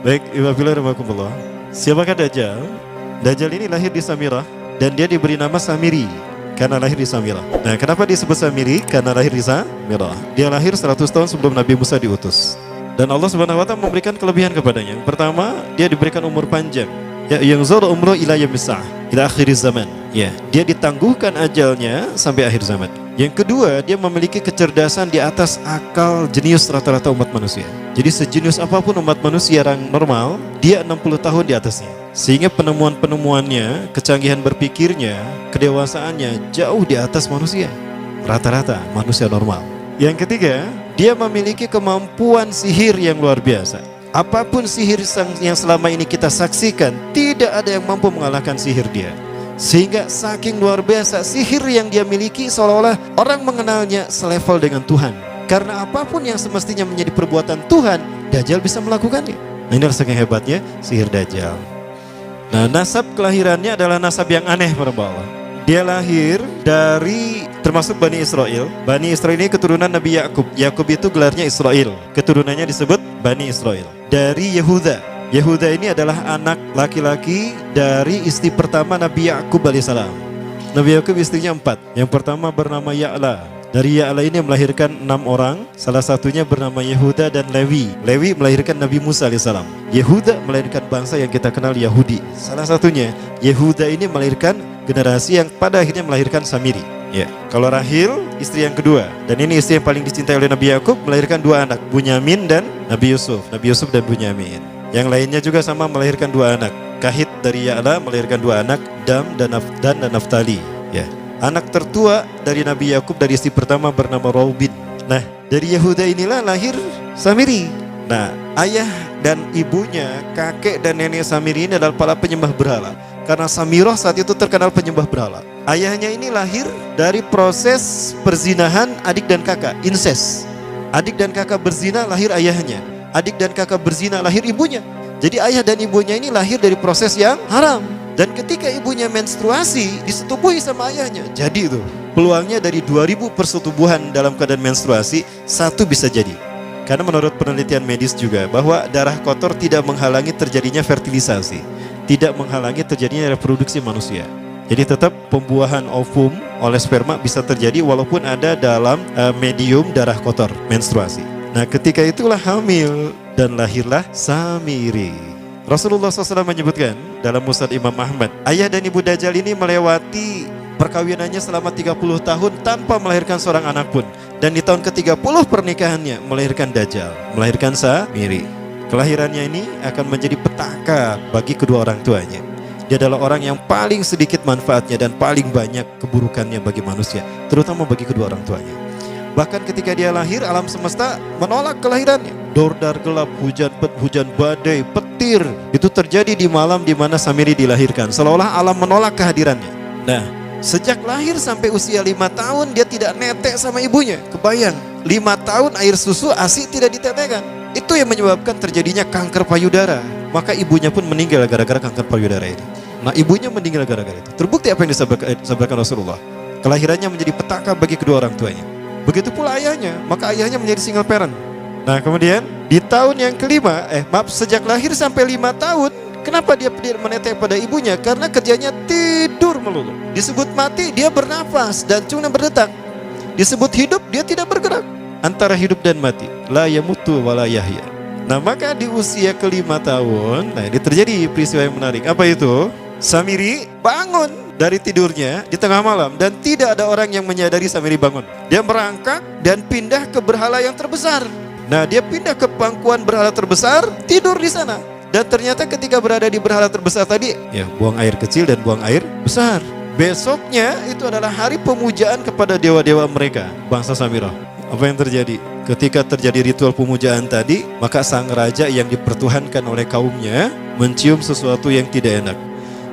Baik, Iwabillah. Siapakah Dajjal? Dajjal ini lahir di Samirah dan dia diberi nama Samiri karena lahir di Samirah. Nah, kenapa disebut Samiri? Karena lahir di Samirah. Dia lahir 100 tahun sebelum Nabi Musa diutus. Dan Allah Subhanahu wa taala memberikan kelebihan kepadanya. Yang pertama, dia diberikan umur panjang. Ya, yang zara umru ila yamisah, ila akhir zaman. Ya, dia ditangguhkan ajalnya sampai akhir zaman. Yang kedua, dia memiliki kecerdasan di atas akal jenius rata-rata umat manusia. Jadi sejenius apapun umat manusia yang normal, dia 60 tahun di atasnya. Sehingga penemuan-penemuannya, kecanggihan berpikirnya, kedewasaannya jauh di atas manusia. Rata-rata manusia normal. Yang ketiga, dia memiliki kemampuan sihir yang luar biasa. Apapun sihir yang selama ini kita saksikan, tidak ada yang mampu mengalahkan sihir dia. Sehingga saking luar biasa sihir yang dia miliki, seolah-olah orang mengenalnya selevel dengan Tuhan. Karena apapun yang semestinya menjadi perbuatan Tuhan, Dajjal bisa melakukannya. Nah, ini saking hebatnya sihir Dajjal. Nah, nasab kelahirannya adalah nasab yang aneh para Allah. Dia lahir dari termasuk Bani Israel. Bani Israel ini keturunan Nabi Yakub. Yakub itu gelarnya Israel. Keturunannya disebut Bani Israel. Dari Yehuda. Yehuda ini adalah anak laki-laki dari istri pertama Nabi Yakub alaihissalam. Nabi Yakub istrinya 4. Yang pertama bernama Ya'la. Dari Ya'la ini melahirkan 6 orang. Salah satunya bernama Yehuda dan Lewi. Lewi melahirkan Nabi Musa alaihissalam. Yehuda melahirkan bangsa yang kita kenal Yahudi. Salah satunya Yehuda ini melahirkan generasi yang pada akhirnya melahirkan Samiri. Ya, kalau Rahil istri yang kedua, dan ini istri yang paling dicintai oleh Nabi Yakub, melahirkan 2 anak, Bunyamin dan Nabi Yusuf. Nabi Yusuf dan Bunyamin. Yang lainnya juga sama melahirkan 2 anak. Kahit dari Ya'la melahirkan 2 anak, Dam dan Naftali. Ya. Anak tertua dari Nabi Yakub dari istri pertama bernama Raubin. Nah, dari Yehuda inilah lahir Samiri. Nah, ayah dan ibunya, kakek dan nenek Samiri ini adalah para penyembah berhala. Karena Samirah saat itu terkenal penyembah berhala. Ayahnya ini lahir dari proses perzinahan adik dan kakak, incest. Adik dan kakak berzina, lahir ayahnya. Adik dan kakak berzina, lahir ibunya. Jadi ayah dan ibunya ini lahir dari proses yang haram. Dan ketika ibunya menstruasi, disetubuhi sama ayahnya. Jadi itu peluangnya dari 2000 persetubuhan dalam keadaan menstruasi, 1 bisa jadi. Karena menurut penelitian medis juga bahwa darah kotor tidak menghalangi terjadinya fertilisasi, tidak menghalangi terjadinya reproduksi manusia. Jadi tetap pembuahan ovum oleh sperma bisa terjadi walaupun ada dalam medium darah kotor, menstruasi. Nah, ketika itulah hamil dan lahirlah Samiri. Rasulullah SAW menyebutkan dalam Musnad Imam Ahmad, ayah dan ibu Dajjal ini melewati perkawinannya selama 30 tahun tanpa melahirkan seorang anak pun. Dan di tahun ke-30 pernikahannya melahirkan Dajjal, melahirkan Samiri. Kelahirannya ini akan menjadi petaka bagi kedua orang tuanya. Dia adalah orang yang paling sedikit manfaatnya dan paling banyak keburukannya bagi manusia, terutama bagi kedua orang tuanya. Bahkan ketika dia lahir, alam semesta menolak kelahirannya. Dordar gelap, hujan badai, petir, itu terjadi di malam di mana Samiri dilahirkan. Seolah-olah alam menolak kehadirannya. Nah, sejak lahir sampai usia 5 tahun dia tidak netek sama ibunya. Kebayang, 5 tahun air susu ASI tidak ditetekkan. Itu yang menyebabkan terjadinya kanker payudara. Maka ibunya pun meninggal gara-gara kanker payudara ini. Nah, ibunya meninggal gara-gara itu. Terbukti apa yang disampaikan Rasulullah. Kelahirannya menjadi petaka bagi kedua orang tuanya. Begitu pula ayahnya, maka ayahnya menjadi single parent. Nah, kemudian di tahun yang kelima, sejak lahir sampai 5 tahun, kenapa dia menetek pada ibunya? Karena kerjanya tidur melulu. Disebut mati, dia bernafas dan cuma berdetak. Disebut hidup, dia tidak bergerak. Antara hidup dan mati, la yamutu wa la yahya. Nah, maka di usia ke-5 tahun, nah ini terjadi peristiwa yang menarik. Apa itu? Samiri bangun dari tidurnya di tengah malam dan tidak ada orang yang menyadari Samiri bangun. Dia merangkak dan pindah ke berhala yang terbesar. Nah, dia pindah ke pangkuan berhala terbesar, tidur di sana. Dan ternyata ketika berada di berhala terbesar tadi, ya buang air kecil dan buang air besar. Besoknya itu adalah hari pemujaan kepada dewa-dewa mereka, bangsa Samirah. Apa yang terjadi? Ketika terjadi ritual pemujaan tadi, maka sang raja yang dipertuhankan oleh kaumnya mencium sesuatu yang tidak enak.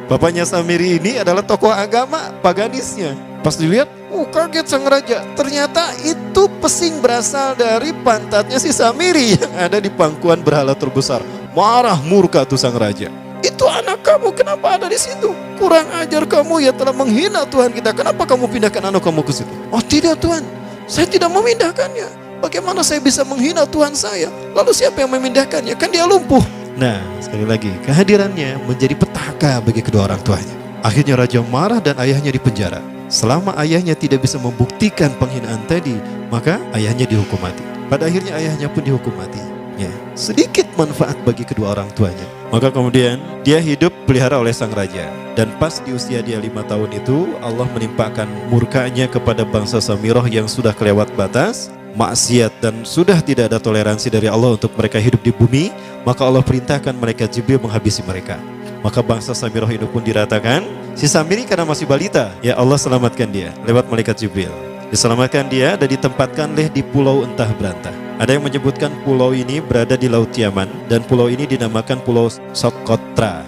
Bapaknya Samiri ini adalah tokoh agama paganisnya. Pas dilihat, kaget sang raja. Ternyata itu pesing berasal dari pantatnya si Samiri yang ada di pangkuan berhala terbesar. Marah murka tuh sang raja. Itu anak kamu, kenapa ada di situ? Kurang ajar kamu, ya telah menghina Tuhan kita. Kenapa kamu pindahkan anak kamu ke situ? Oh tidak Tuhan, saya tidak memindahkannya. Bagaimana saya bisa menghina Tuhan saya? Lalu siapa yang memindahkannya? Kan dia lumpuh. Nah, sekali lagi, kehadirannya menjadi petaka bagi kedua orang tuanya. Akhirnya raja marah dan ayahnya dipenjara. Selama ayahnya tidak bisa membuktikan penghinaan tadi, maka ayahnya dihukum mati. Pada akhirnya ayahnya pun dihukum mati. Ya, sedikit manfaat bagi kedua orang tuanya. Maka kemudian dia hidup pelihara oleh sang raja. Dan pas di usia dia 5 tahun itu, Allah menimpakan murkanya kepada bangsa Samirah yang sudah kelewat batas, maksiat, dan sudah tidak ada toleransi dari Allah untuk mereka hidup di bumi. Maka Allah perintahkan malaikat Jibril menghabisi mereka. Maka bangsa Samirah itu pun diratakan. Si Samiri karena masih balita, ya Allah selamatkan dia lewat malaikat Jibril. Diselamatkan dia dan ditempatkan di pulau entah berantah. Ada yang menyebutkan pulau ini berada di Laut Yaman, dan pulau ini dinamakan Pulau Socotra.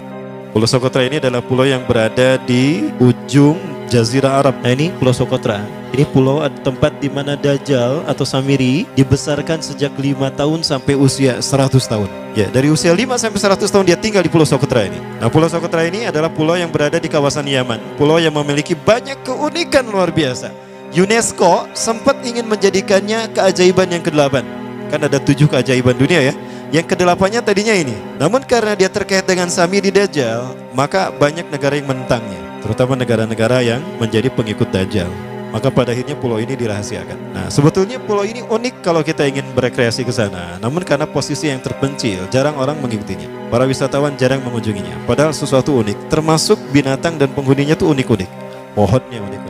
Pulau Socotra ini adalah pulau yang berada di ujung Jazirah Arab. Nah, ini Pulau Socotra. Ini pulau tempat di mana Dajjal atau Samiri dibesarkan sejak 5 tahun sampai usia 100 tahun. Ya, dari usia 5 sampai 100 tahun dia tinggal di Pulau Socotra ini. Nah, Pulau Socotra ini adalah pulau yang berada di kawasan Yaman. Pulau yang memiliki banyak keunikan luar biasa. UNESCO sempat ingin menjadikannya keajaiban yang ke-8. Kan ada 7 keajaiban dunia ya. Yang ke-8-nya tadinya ini. Namun karena dia terkait dengan Samiri Dajjal, maka banyak negara yang menentangnya, terutama negara-negara yang menjadi pengikut Dajjal. Maka pada akhirnya pulau ini dirahasiakan. Nah, sebetulnya pulau ini unik kalau kita ingin berekreasi ke sana. Namun karena posisi yang terpencil, jarang orang mengikutinya. Para wisatawan jarang mengunjunginya. Padahal sesuatu unik, termasuk binatang dan penghuninya tuh unik-unik. Pohonnya unik.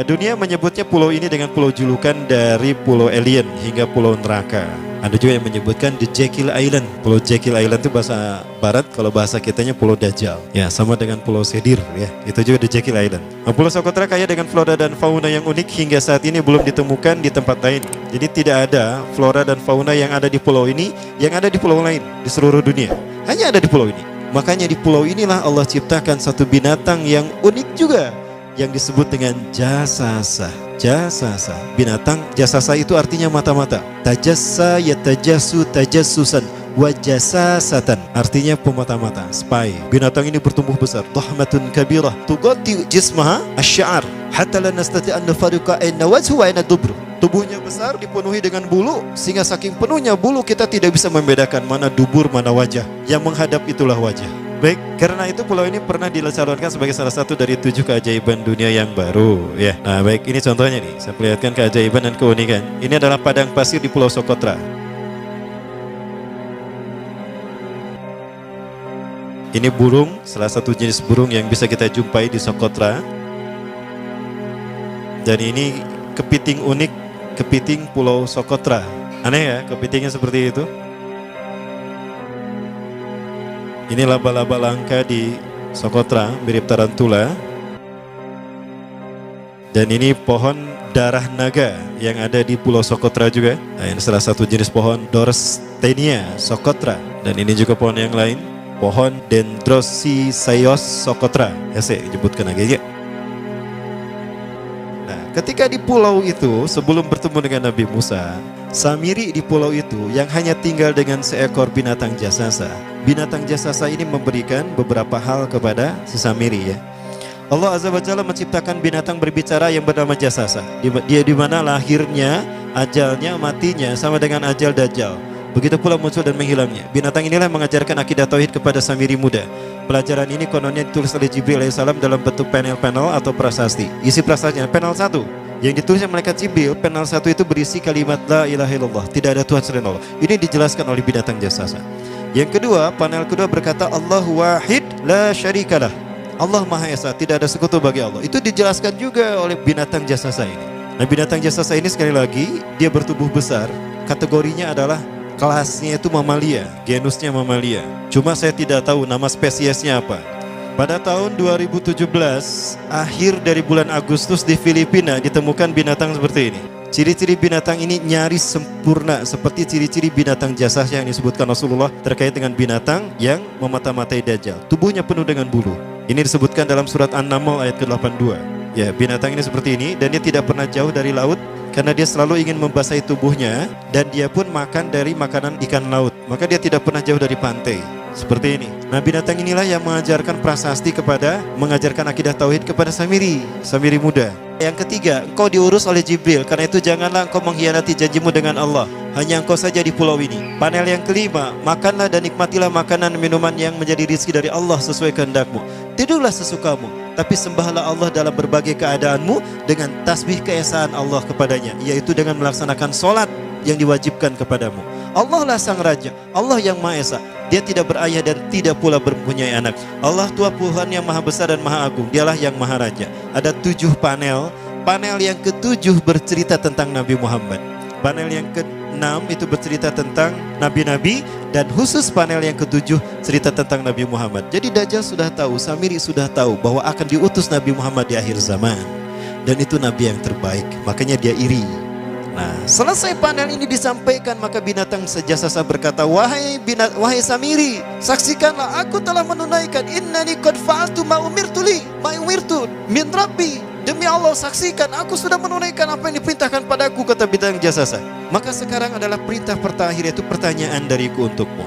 Dunia menyebutnya pulau ini dengan pulau julukan dari pulau alien hingga pulau neraka. Ada juga yang menyebutkan The Jekyll Island. Pulau Jekyll Island itu bahasa barat, kalau bahasa kitanya Pulau Dajjal. Ya, sama dengan Pulau Sedir ya. Itu juga The Jekyll Island. Nah, Pulau Socotra kaya dengan flora dan fauna yang unik hingga saat ini belum ditemukan di tempat lain. Jadi tidak ada flora dan fauna yang ada di pulau ini yang ada di pulau lain di seluruh dunia. Hanya ada di pulau ini. Makanya di pulau inilah Allah ciptakan satu binatang yang unik juga, yang disebut dengan jasasa. Jasasa, binatang jasasa itu artinya mata-mata. Tajassa yatajassu tajassusan wa jasasatan, artinya pemata-mata, spy. Binatang ini bertumbuh besar, dhahmatun kabirah tughatti jismaha asy-sya'ar hatta la nastati' an nafariqa ayna wajhu wa ayna dubru. Tubuhnya besar, dipenuhi dengan bulu, sehingga saking penuhnya bulu kita tidak bisa membedakan mana dubur mana wajah. Yang menghadap itulah wajah. Baik, karena itu pulau ini pernah dicalonkan sebagai salah satu dari 7 keajaiban dunia yang baru ya. Nah, baik, ini contohnya nih. Saya perlihatkan keajaiban dan keunikan. Ini adalah padang pasir di Pulau Socotra. Ini burung, salah satu jenis burung yang bisa kita jumpai di Socotra. Dan ini kepiting unik, kepiting Pulau Socotra. Aneh ya, kepitingnya seperti itu. Ini laba-laba langka di Socotra, mirip tarantula. Dan ini pohon darah naga yang ada di Pulau Socotra juga. Nah, ini salah satu jenis pohon Dorstenia Socotra. Dan ini juga pohon yang lain, pohon Dendrocysaios Socotra. Ya, saya sebutkan lagi ya. Nah, ketika di pulau itu sebelum bertemu dengan Nabi Musa, Samiri di pulau itu yang hanya tinggal dengan seekor binatang jasasa. Binatang jasasa ini memberikan beberapa hal kepada si Samiri ya. Allah Azza wa Jalla menciptakan binatang berbicara yang bernama jasasa. Dia di mana lahirnya, ajalnya, matinya sama dengan ajal Dajjal. Begitu pula muncul dan menghilangnya. Binatang inilah yang mengajarkan akidah tauhid kepada Samiri muda. Pelajaran ini kononnya ditulis oleh Jibril alaihissalam dalam bentuk panel-panel atau prasasti. Isi prasastinya panel 1 yang ditulis oleh malaikat Jibril, panel 1 itu berisi kalimat la ilaha illallah, tidak ada Tuhan selain Allah. Ini dijelaskan oleh binatang jasasa. Yang kedua, panel kedua berkata Allahu wahid la syarikalah. Allah Maha Esa, tidak ada sekutu bagi Allah. Itu dijelaskan juga oleh binatang jasasa ini. Nah, binatang jasasa ini sekali lagi dia bertubuh besar. Kategorinya adalah kelasnya itu mamalia, genusnya mamalia. Cuma saya tidak tahu nama spesiesnya apa. Pada tahun 2017, akhir dari bulan Agustus di Filipina ditemukan binatang seperti ini. Ciri-ciri binatang ini nyaris sempurna seperti ciri-ciri binatang jasasa yang disebutkan Rasulullah terkait dengan binatang yang memata-matai Dajjal. Tubuhnya penuh dengan bulu. Ini disebutkan dalam surat An-Naml ayat ke-82. Ya, binatang ini seperti ini dan dia tidak pernah jauh dari laut karena dia selalu ingin membasahi tubuhnya dan dia pun makan dari makanan ikan laut. Maka dia tidak pernah jauh dari pantai. Seperti ini. Nah, binatang inilah yang mengajarkan prasasti mengajarkan akidah tauhid kepada Samiri muda. Yang ketiga, engkau diurus oleh Jibril, karena itu janganlah engkau mengkhianati janjimu dengan Allah. hanya engkau saja di pulau ini. Panel yang kelima, makanlah dan nikmatilah makanan minuman yang menjadi rizki dari Allah sesuai kehendakmu. Tidurlah sesukamu, tapi sembahlah Allah dalam berbagai keadaanmu dengan tasbih keesaan Allah kepadanya, yaitu dengan melaksanakan solat yang diwajibkan kepadamu. Allah lah sang raja, Allah yang Maha Esa. Dia tidak berayah dan tidak pula mempunyai anak. Allah Tuhan Tuhan yang maha besar dan maha agung. Dialah yang maha raja. Ada 7 panel. Panel yang ke-7 bercerita tentang Nabi Muhammad. Panel yang ke-6 itu bercerita tentang nabi-nabi, dan khusus panel yang ke-7 cerita tentang Nabi Muhammad. Jadi Dajjal sudah tahu, Samiri sudah tahu bahwa akan diutus Nabi Muhammad di akhir zaman. Dan itu nabi yang terbaik, makanya dia iri. Nah, selesai panel ini disampaikan, maka binatang sejasasa berkata, wahai Samiri, saksikanlah aku telah menunaikan, innani qad fa'altu ma umirtu min rabbi. Demi Allah, saksikan aku sudah menunaikan apa yang diperintahkan padaku, kata binatang jasasa. Maka sekarang adalah perintah terakhir, yaitu pertanyaan dariku untukmu.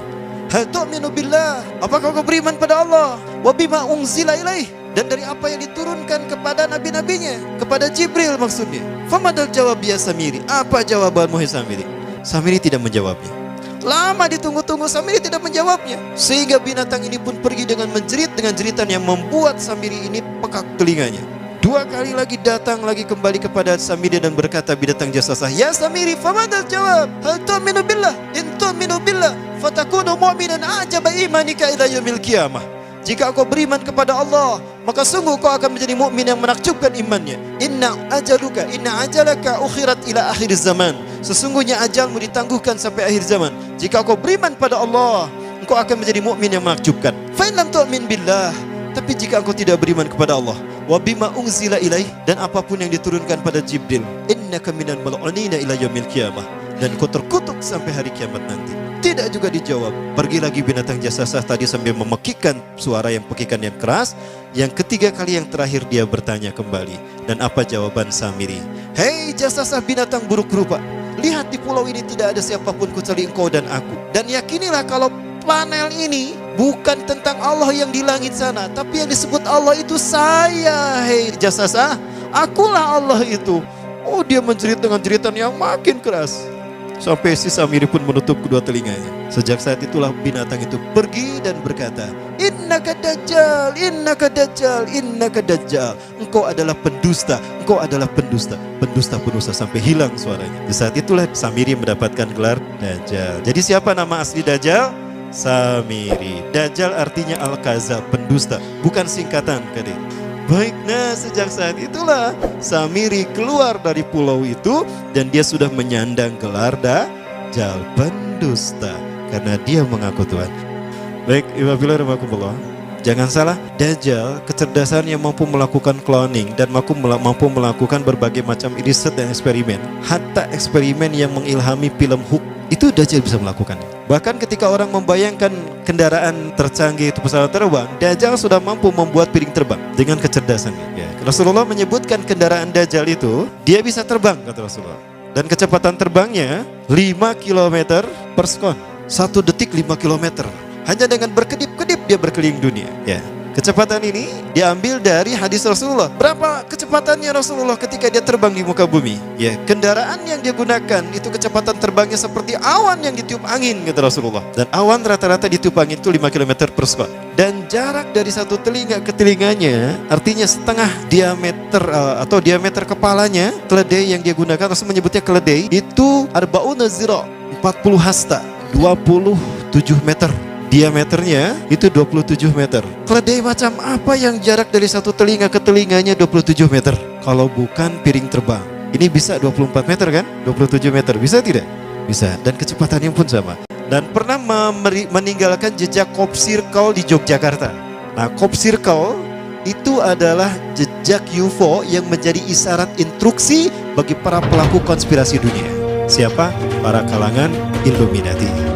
Hal tu'minu billah, apakah kau beriman pada Allah? Wa bima unzila ilaih, dan dari apa yang diturunkan kepada nabi-nabinya, kepada Jibril maksudnya. Famadal jawab ya Samiri, apa jawabanmu hai Samiri? Samiri tidak menjawabnya. Lama ditunggu-tunggu, Samiri tidak menjawabnya. Sehingga binatang ini pun pergi dengan menjerit dengan jeritan yang membuat Samiri ini pekak telinganya. 2 kali lagi datang lagi kembali kepada Samiri dan berkata binatang jasasa, ya Samiri, famadal jawab? Hal tu'minu billah, in tu'minu billah fatakunu mu'minan ajaba imanika ila yaumil qiyamah. Jika kau beriman kepada Allah, maka sungguh kau akan menjadi mukmin yang menakjubkan imannya. Inna ajalaka ukhirat ila akhir zaman. Sesungguhnya ajalmu ditangguhkan sampai akhir zaman. Jika kau beriman pada Allah, engkau akan menjadi mukmin yang menakjubkan. Fa in lam tu'min billah, tapi jika engkau tidak beriman kepada Allah, wa bima unzila ilaih, dan apapun yang diturunkan pada Jibril, innaka minal mal'unina ila yaumil qiyamah, dan kau terkutuk sampai hari kiamat nanti. Tidak juga dijawab. Pergi lagi binatang jasasa tadi sambil memekikkan suara yang pekikan yang keras. Yang ketiga kali yang terakhir dia bertanya kembali. Dan apa jawaban Samiri? Hei jasasa binatang buruk rupa, lihat di pulau ini tidak ada siapapun kecuali engkau dan aku. Dan yakinilah kalau panel ini bukan tentang Allah yang di langit sana, tapi yang disebut Allah itu saya. Hei jasasa, akulah Allah itu. Oh, dia menjerit dengan jeritan yang makin keras. Sampai si Samiri pun menutup kedua telinganya. Sejak saat itulah binatang itu pergi dan berkata, innaka dajjal, innaka dajjal, innaka dajjal. Engkau adalah pendusta, engkau adalah pendusta, pendusta sampai hilang suaranya. Di saat itulah Samiri mendapatkan gelar Dajjal. Jadi siapa nama asli Dajjal? Samiri. Dajjal artinya Al-Kazab, pendusta, bukan singkatan kadek. Baik, nah sejak saat itulah Samiri keluar dari pulau itu dan dia sudah menyandang gelar Dajjal, pendusta, karena dia mengaku Tuhan. Baik, Iwabillah, jangan salah, Dajjal kecerdasan yang mampu melakukan cloning dan mampu melakukan berbagai macam riset dan eksperimen. Hatta eksperimen yang mengilhami film Hook itu Dajjal bisa melakukan. Bahkan ketika orang membayangkan kendaraan tercanggih itu pesawat terbang, Dajjal sudah mampu membuat piring terbang dengan kecerdasannya. Ya. Rasulullah menyebutkan kendaraan Dajjal itu dia bisa terbang, kata Rasulullah. Dan kecepatan terbangnya 5 km per sekon. 1 detik 5 km. Hanya dengan berkedip-kedip dia berkeliling dunia. Ya. Kecepatan ini diambil dari hadis Rasulullah. Berapa kecepatannya Rasulullah ketika dia terbang di muka bumi? Ya, kendaraan yang dia gunakan itu kecepatan terbangnya seperti awan yang ditiup angin, kata Rasulullah. Dan awan rata-rata ditiup angin itu 5 km per sekon. Dan jarak dari satu telinga ke telinganya, artinya setengah diameter atau diameter kepalanya, keledai yang dia gunakan, Rasul menyebutnya keledai, itu arba'una zira, 40 hasta, 27 meter. Diameternya itu 27 meter. Keledai macam apa yang jarak dari satu telinga ke telinganya 27 meter? Kalau bukan piring terbang. Ini bisa 24 meter kan? 27 meter, bisa tidak? Bisa, dan kecepatannya pun sama. Dan pernah meninggalkan jejak Cop Circle di Yogyakarta. Nah, Cop Circle itu adalah jejak UFO yang menjadi isyarat instruksi bagi para pelaku konspirasi dunia. Siapa? Para kalangan Illuminati.